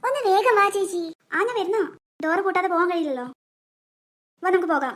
ഒന്ന് വേഗം വാ ചേച്ചി. ഞാൻ വരുന്നോ? ഡോറ് കൂട്ടാതെ പോകാൻ കഴിയില്ലല്ലോ. വാ നമുക്ക് പോകാം.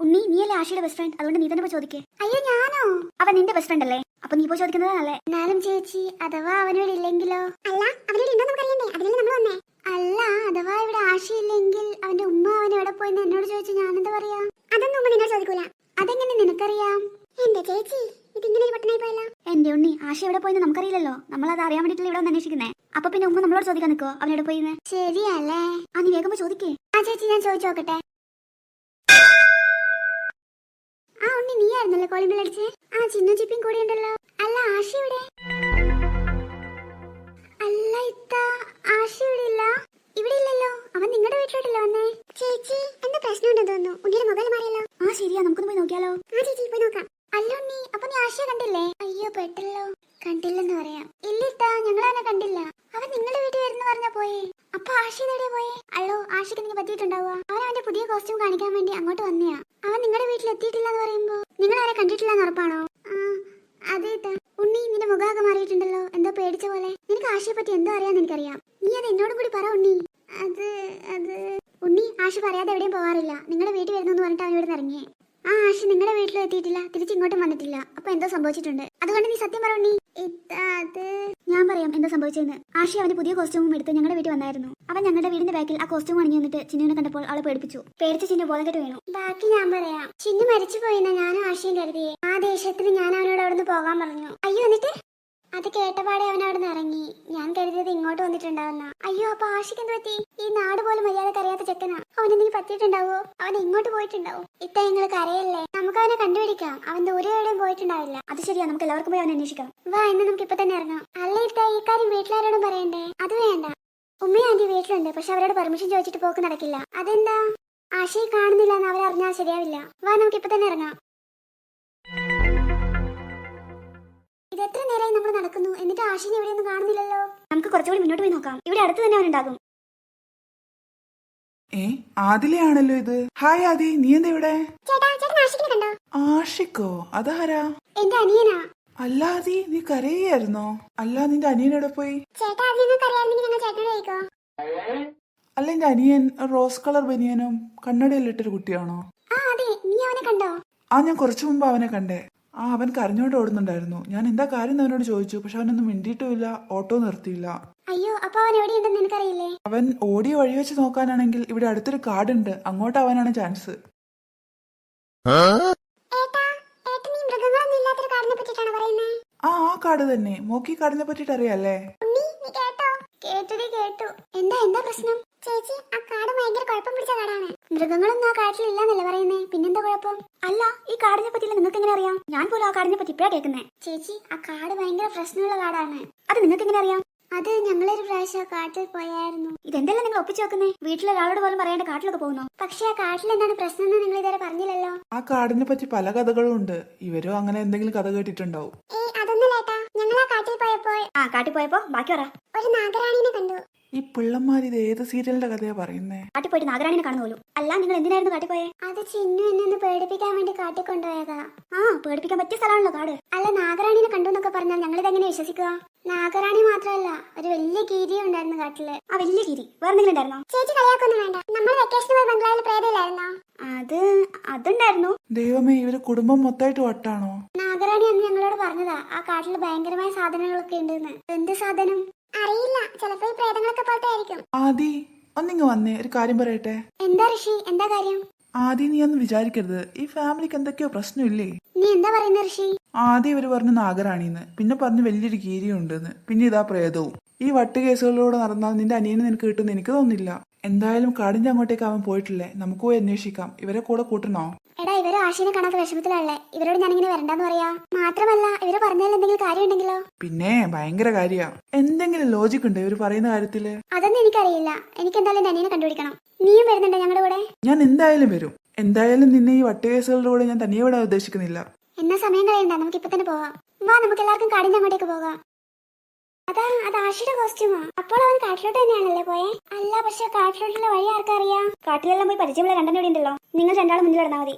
ഉണ്ണി, നീയല്ലേ ആഷിയുടെ ബെസ്റ്റ് ഫ്രണ്ട്, അതുകൊണ്ട് നീ തന്നെ പോയി ചോദിക്കേ. അയ്യോ ഞാനോ? അവൻ നിന്റെ ബെസ്റ്റ് ഫ്രണ്ട് അല്ലേ, അപ്പൊ നീ പോയി ചോദിക്കുന്നതല്ലേ. എന്നാലും ചേച്ചി, അഥവാ അവനോട് ഇല്ലെങ്കിലോ? അല്ല, അവനോട് ഉണ്ടോ നമുക്ക് അറിയണ്ടേ, അതിലല്ലേ നമ്മൾ വന്നേ. അല്ല, അഥവാ ഇവിടെ ആഷി ഇല്ലെങ്കിൽ അവന്റെ ഉമ്മ അവൻ എവിടെ പോയിന്ന് എന്നോട് ചോദിച്ചു, ഞാനെന്താ പറയാ? അതൊന്നും ഉമ്മ നിന്നോട് ചോദിക്കൂല. അതെങ്ങനെ നിനക്കറിയാം? എന്റെ ചേച്ചി, ഇതിങ്ങനെ ഒരു പട്ടണമായി പോയല്ലോ. എന്റെ ഉണ്ണി, ആഷി എവിടെ പോയിന്ന് നമുക്കറിയില്ലല്ലോ. നമ്മൾ അത് അറിയാൻ വേണ്ടിയിട്ടില്ല ഇവിടെ അന്വേഷിക്കുന്നേ. അപ്പൊ പിന്നെ ഉമ്മ നമ്മളോട് ചോദിക്കാൻ നിൽക്കോ അവനെവിടെ പോയിന്ന്? ശരിയല്ലേ? നീ വേഗം പോയി ചോദിക്കേ. ചേച്ചി, ഞാൻ ചോദിച്ചു നോക്കട്ടെ. ഉണ്ണി, നീ ആയിരുന്നല്ലോ കോളിംഗ് ബെൽ അടിച്ചേ. ചിന്നു ചിപ്പിയും കൂടെ ഉണ്ടല്ലോ. അല്ല, ആഷി ഇവിടെ? അല്ല ഇത്ത, ആഷി ഇവിടെ ഇല്ല. ഇവിടെ ഇല്ലല്ലോ, അവൻ നിങ്ങളുടെ വീട്ടിലോട്ടല്ലോ വന്നേ. ചേച്ചി, എന്താ പ്രശ്നം ഉണ്ടെന്ന് തോന്നുന്നു. ഉണ്ണിയുടെ മൊബൈൽ മാറിയല്ലോ. ശരിയാ, നമുക്കൊന്ന് പോയി നോക്കിയാലോ. ചേച്ചി, പോയി നോക്കാം. അല്ല ഉണ്ണി, അപ്പൊ നീ ആഷിയെ കണ്ടില്ലേ? അയ്യോ, പെട്ടല്ലോ. കണ്ടില്ലെന്ന് പറയാം. ഇല്ലിത്ത, ഞങ്ങളവനെ കണ്ടില്ല. അവൻ നിങ്ങളുടെ വീട്ടിൽ വരുന്ന പറഞ്ഞാ പോയേ. അപ്പൊ ആഷി എവിടെയാ പോയേ? അല്ലോ, ആഷിക്ക് നിങ്ങൾ പറ്റിയിട്ടുണ്ടാവുക. അവൻ അവന്റെ പുതിയ കോസ്റ്റ്യൂം കാണിക്കാൻ വേണ്ടി അങ്ങോട്ട് വന്നയാ. അവൻ നിങ്ങളുടെ വീട്ടിൽ എത്തിയിട്ടില്ല എന്ന് പറയുമ്പോ നിങ്ങൾ ആരെ കണ്ടിട്ടില്ലെന്ന് ഉറപ്പാണോ? അതെ ഇത്ത. ഉണ്ണി, നിന്റെ മുഖമൊക്കെ മാറിയിട്ടുണ്ടല്ലോ, എന്തോ പേടിച്ച പോലെ. നിനക്ക് ആഷിയെ പറ്റി എന്തോ അറിയാന്ന് എനിക്കറിയാം. നീ അത് എന്നോടും കൂടി പറ ഉണ്ണി. അത് ഉണ്ണി, ആഷി പറയാതെ എവിടെയും പോകാറില്ല. നിങ്ങളുടെ വീട്ടിൽ വരുന്നു പറഞ്ഞിട്ട് അവൻ ഇവിടെ ഇറങ്ങിയേ. ആഷി നിങ്ങളുടെ വീട്ടിലും എത്തിയിട്ടില്ല, തിരിച്ചിങ്ങോട്ടും വന്നിട്ടില്ല. അപ്പൊ എന്തോ സംഭവിച്ചിട്ടുണ്ട്. അതുകൊണ്ട് നീ സത്യം പറ ഉണ്ണി. ഞാൻ പറയാം എന്താ സംഭവിച്ചെന്ന്. ആഷി അവന്റെ പുതിയ കോസ്റ്റ്യൂമും എടുത്ത് ഞങ്ങളുടെ വീട്ടിൽ വന്നായിരുന്നു. അവൻ ഞങ്ങളുടെ വീടിന്റെ ബാക്കിൽ ആ കോസ്റ്റ്യൂം അണിഞ്ഞു വന്നിട്ട് ചിന്നുവിനെ കണ്ടപ്പോൾ അവളെ പേടിപ്പിച്ചു. പേടിച്ച് ചിന്നു ബോധം കെട്ട് വീണു. ബാക്കി ഞാൻ പറയാം. ചിന്നു മരിച്ചു പോയിന്ന ഞാനും ആഷിയും കരുതിയേ. ആ ദേഷ്യത്തിന് ഞാൻ അവനോട് അവിടുന്ന് പോകാൻ പറഞ്ഞു. അയ്യോ, എന്നിട്ട് അത് കേട്ടപാടെ അവൻ അവിടെ നിന്ന് ഇറങ്ങി. ഞാൻ കരുതിയത് ഇങ്ങോട്ട് വന്നിട്ടുണ്ടാവുന്ന. അയ്യോ, അപ്പൊ ആഷിക്ക് എന്ത് പറ്റി? ഈ നാട് പോലും മര്യാദക്ക് അറിയാത്ത ചെക്കനാ. അവനെന്തെങ്കിലും പറ്റിയിട്ടുണ്ടാവോ? അവൻ ഇങ്ങോട്ട് പോയിട്ടുണ്ടാവും. ഇത്ത, നിങ്ങൾ കരയല്ലേ, നമുക്ക് അവനെ കണ്ടുപിടിക്കാം. അവൻ ദൂരെ എവിടെയും പോയിട്ടുണ്ടാവില്ല. അത് ശരിയാ, നമുക്ക് എല്ലാവർക്കും പോയി അവനെ അന്വേഷിക്കാം. വാ, ഇന്ന് നമുക്ക് ഇപ്പൊ തന്നെ ഇറങ്ങാം. അല്ല ഇത്ത, ഈ കാര്യം വീട്ടിലാരോടും പറയണ്ടേ? അത് വേണ്ട. ഉമ്മയും ആന്റി വീട്ടിലുണ്ട്, പക്ഷെ അവരോട് പെർമിഷൻ ചോദിച്ചിട്ട് പോക്ക് നടക്കില്ല. അതെന്താ? ആഷിയെ കാണുന്നില്ല എന്ന് അവരറിഞ്ഞാൽ ശരിയാവില്ല. വാ, നമുക്ക് ഇപ്പൊ തന്നെ ഇറങ്ങാം. ഇതെത്ര നേരമായി നമ്മൾ നടക്കുന്നു, എന്നിട്ട് ആഷിനെ എവിടെയൊന്നും കാണുന്നില്ലല്ലോ. നമുക്ക് കുറച്ചുകൂടി മുന്നോട്ട് പോയി നോക്കാം. ഇവിടെ അടുത്ത് തന്നെ അവനുണ്ടാകും. ആദിലയാണല്ലോ ഇത്. ഹായ് ആദി, നീ എന്താ ഇവിടെ? ആഷിക്കോ? അതാരാ? എന്റെ അനിയനാ. അല്ല ആദി, നീ കരയായിരുന്നോ? അല്ല, നിന്റെ അനിയൻ എവിടെ പോയി? അല്ല, എന്റെ അനിയൻ റോസ് കളർ ബനിയനും കണ്ണടയിലിട്ടൊരു കുട്ടിയാണോ? ഞാൻ കുറച്ചു മുമ്പ് അവനെ കണ്ടേ. അവൻ കരഞ്ഞോണ്ട് ഓടുന്നുണ്ടായിരുന്നു. ഞാൻ എന്താ കാര്യം അവനോട് ചോദിച്ചു, പക്ഷെ അവനൊന്നും മിണ്ടിയിട്ടുമില്ല, ഓട്ടോ നിർത്തിയില്ല. അയ്യോ, അപ്പൊ അവൻ എവിടെയുണ്ടെന്ന് എനിക്കറിയില്ലേ? അവൻ ഓടിയ വഴി വെച്ച് നോക്കാനാണെങ്കിൽ ഇവിടെ അടുത്തൊരു കാടുണ്ട്, അങ്ങോട്ട് അവനാണ് ചാൻസ്. ആ കാട് തന്നെ. മോക്കി കാടിനെ പറ്റിട്ട് അറിയാല്ലേ? എന്താ പ്രശ്നം? ചേച്ചി, ആ കാട് ഭയങ്കര കുഴപ്പം പിടിച്ച കാടാണ്. മൃഗങ്ങളൊന്നും ആ കാട്ടിലില്ലാന്നല്ലേ പറയുന്നേ, പിന്നെന്താ കുഴപ്പം? അല്ല, ഈ കാടിനെ പറ്റിയില്ല നിങ്ങൾക്ക് എങ്ങനെ അറിയാം? ഞാൻ പോലും ആ കാടിനെ പറ്റി ഇപ്പഴാ കേൾക്കുന്നേ. ചേച്ചി, ആ കാട് ഭയങ്കര പ്രശ്നമുള്ള കാടാണ്. അത് നിങ്ങൾക്ക് എങ്ങനെ അറിയാം? അത് ഞങ്ങളൊരു പ്രാവശ്യം കാട്ടിൽ പോയായിരുന്നു. ഇതെന്തെല്ലാം നിങ്ങൾ ഒപ്പിച്ചു വെക്കുന്നേ? വീട്ടിലൊരാളോട് പോലും പറയാണ്ട് കാട്ടിലൊക്കെ പോകുന്നു. പക്ഷെ ആ കാട്ടിൽ എന്താണ് പ്രശ്നം എന്ന് നിങ്ങൾ ഇതുവരെ പറഞ്ഞില്ലല്ലോ. ആ കാടിനെ പറ്റി പല കഥകളും ഉണ്ട്. ഇവരോ അങ്ങനെ എന്തെങ്കിലും കഥ കേട്ടിട്ടുണ്ടാവും. അതൊന്നുമല്ലേട്ടാ, ഞങ്ങൾ ആ കാട്ടിൽ പോയപ്പോ ബാക്കി പറ. ഒരു നാഗറാണിനെ കണ്ടു. ഈ പിള്ളമാർ ഇത് ഏത് സീരിയലിന്റെ കഥയാ പറയുന്നേ? കാട്ടിൽ പോയിട്ട് നാഗറാണിനെ കാണുന്നു പോലും. അല്ല, നിങ്ങൾ എന്തിനായിരുന്നു കാട്ടിൽ പോയെ? അത് ചിന്നു എന്നെ പേടിപ്പിക്കാൻ വേണ്ടി കാട്ടിൽ കൊണ്ടുപോയതാ. പേടിപ്പിക്കാൻ പറ്റിയ സ്ഥലമാണല്ലോ കാട്. അല്ല, നാഗറാണിനെ കണ്ടു എന്നൊക്കെ പറഞ്ഞാൽ ഞങ്ങൾ ഇതെങ്ങനെ വിശ്വസിക്കുക? നാഗറാണി മാത്രമല്ല, ഒരു വലിയ കീരിയും ഉണ്ടായിരുന്നു കാട്ടില്. ആ വലിയ കീരി വേറെ എന്തെങ്കിലും ഉണ്ടായിരുന്നോ? ചേച്ചി കളിയാക്കൊന്നും വേണ്ട. നമ്മൾ വെക്കേഷൻ പോയി ബംഗ്ലാവിൽ പ്രേതയിലായിരുന്നോ? അതുണ്ടായിരുന്നു. ദൈവമേ, ഇവര് കുടുംബം മൊത്തമായിട്ട് വട്ടാണോ? നാഗറാണി അന്ന് ഞങ്ങളോട് പറഞ്ഞതാ ആ കാട്ടില് ഭയങ്കരമായ സാധനങ്ങളൊക്കെ ഉണ്ടെന്ന്. എന്ത് സാധനം അറിയില്ല, ചിലപ്പോ ഈ പ്രേതങ്ങളൊക്കെ പോലത്തെ ആയിരിക്കും. ആദി, ഒന്നിങ്ങ് വന്നേ, ഒരു കാര്യം പറയട്ടെ. എന്താ ഋഷി, എന്താ കാര്യം? ആദി, നീ ഒന്നും വിചാരിക്കരുത്. ഈ ഫാമിലിക്ക് എന്തൊക്കെയോ പ്രശ്നമില്ലേ? നീ എന്താ പറയുന്ന ഋഷി? ആദ്യം ഇവര് പറഞ്ഞു നാഗറാണിന്ന്, പിന്നെ പറഞ്ഞു വലിയൊരു കീരിയും ഉണ്ടെന്ന്, പിന്നെ ഇതാ പ്രേതവും. ഈ വട്ട് കേസുകളിലൂടെ നടന്നാൽ നിന്റെ അനിയനെ നിനക്ക് കിട്ടുമെന്ന് എനിക്ക് തോന്നുന്നില്ല. എന്തായാലും കാടിന്റെ അങ്ങോട്ടേക്ക് അവൻ പോയിട്ടില്ലേ, നമുക്ക് പോയി അന്വേഷിക്കാം. ഇവരെ കൂടെ കൂട്ടണോ? എടാ, ഇവര് ആശിനെ കാണാത്ത വിഷമത്തിലല്ലേ. ഇവരോട് ഞാനിങ്ങനെ വരണ്ടെന്ന് പറയാ. മാത്രമല്ല, ഇവര് പറഞ്ഞാൽ എന്തെങ്കിലും കാര്യം ഉണ്ടെങ്കിലോ? പിന്നെ ഭയങ്കര കാര്യ. എന്തെങ്കിലും ലോജിക് ഉണ്ട് ഇവര് പറയുന്ന കാര്യത്തില്? അതൊന്നും എനിക്കറിയില്ല. എനിക്ക് എന്തായാലും എന്റെ അനിയനെ കണ്ടുപിടിക്കണം. നീയും വരുന്നുണ്ടോ ഞങ്ങളുടെ കൂടെ? ഞാൻ എന്തായാലും വരും. എന്തായാലും നിന്നെ ഈ വട്ടുകേസുകളുടെ കൂടെ ഞാൻ തനിയെ വിടാൻ ഉദ്ദേശിക്കുന്നില്ല. എന്നാ സമയം കളയണ്ട, നമുക്ക് ഇപ്പൊ തന്നെ പോവാം. വാ, നമുക്ക് എല്ലാവർക്കും കാടിന്റെ അങ്ങോട്ടേക്ക് പോകാം. അത് ആഷിയുടെ കോസ്റ്റ്യൂമാ. അപ്പോൾ അവൻ കാട്ടിലോട്ട് തന്നെയാണല്ലേ പോയെ? അല്ല, പക്ഷെ കാട്ടിലോട്ടുള്ള വഴി ആർക്കറിയാം? കാട്ടിലെല്ലാം പോയി പരിചയമുള്ള രണ്ടെണ്ണം ഇവിടെ ഉണ്ടല്ലോ. നിങ്ങൾ രണ്ടാളും മുന്നിൽ നടന്നാൽ മതി.